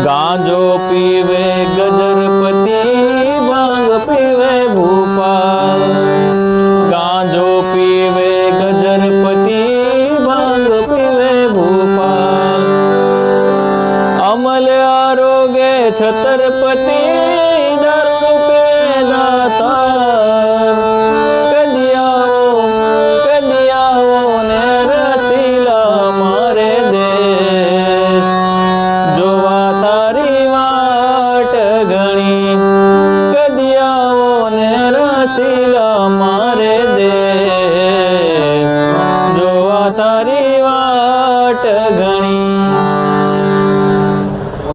गांजो पीवे गजरपति भांग पीवे भूपाल। गांजो पीवे गजरपति भांग पीवे भूपाल। अमल आरोगे छत्रपति दारू पीवे दातार। कदी आओ ने रसीला मारे देश जोवा तारी वाट घणी। कदी आओ ने रसीला मारे देश जोवा तारी वाट घणी।